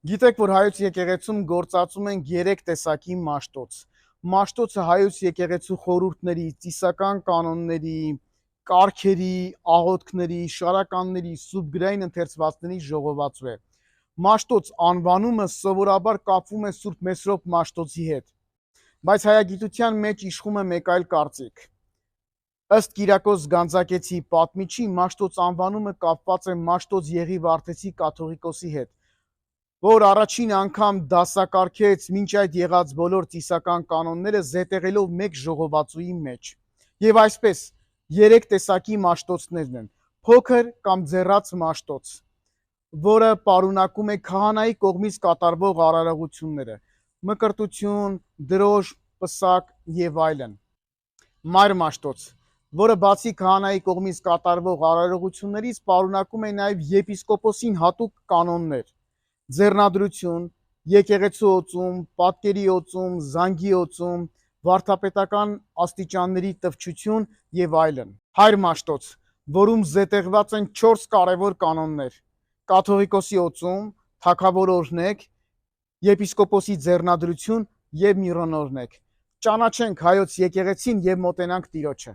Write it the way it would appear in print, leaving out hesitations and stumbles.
Գիտեք, որ հայոց եկեղեցում գործածում են 3 տեսակի մաշտոց։ Մաշտոցը հայոց եկեղեցու խորհուրդների, ծիսական կանոնների, կարգերի, աղոթքների, շարականների, սուրբգրային ընթերցվածքների ժողովածու է։ Մաշտոց անվանումը սովորաբար կապվում է Սուրբ Մեսրոպ Մաշտոցի հետ, բայց հայագիտության մեջ իշխում է մեկ այլ կարծիք։ Ըստ Կիրակոս Գանձակեցի պատմիչի, մաշտոց անվանումը կապված է Մաշտոց Եղի Վարդեցի կաթողիկոսի հետ, որ առաջին անգամ դասակարգեց մինչ այդ եղած բոլոր ծիսական կանոնները զետեղելով մեկ ժողովածուի մեջ։ Եվ այսպես 3 տեսակի մաշտոցներն են. փոքր կամ ձեռած մաշտոց, որը պարունակում է քահանայի կողմից կատարվող արարողությունները՝ մկրտություն, դրոշ, պսակ եւ այլն։ Մայր մաշտոց, որը բացի քահանայի կողմից կատարվող արարողություններից պարունակում է նաեւ եպիսկոպոսին հատուկ կանոններ՝ ձեռնադրություն, եկեղեցու օծում, պատկերի օծում, զանգի օծում, վարդապետական աստիճանների տվչություն եւ այլն։ Հայր մաշտոց, որում զետեղված են 4 կարևոր կանոններ՝ կաթողիկոսի օծում, թագավոր օրհնեք, եպիսկոպոսի ձեռնադրություն եւ միրոն օրհնեք։ Ճանաչենք հայոց եկեղեցին եւ մոտենանք Տիրոջը։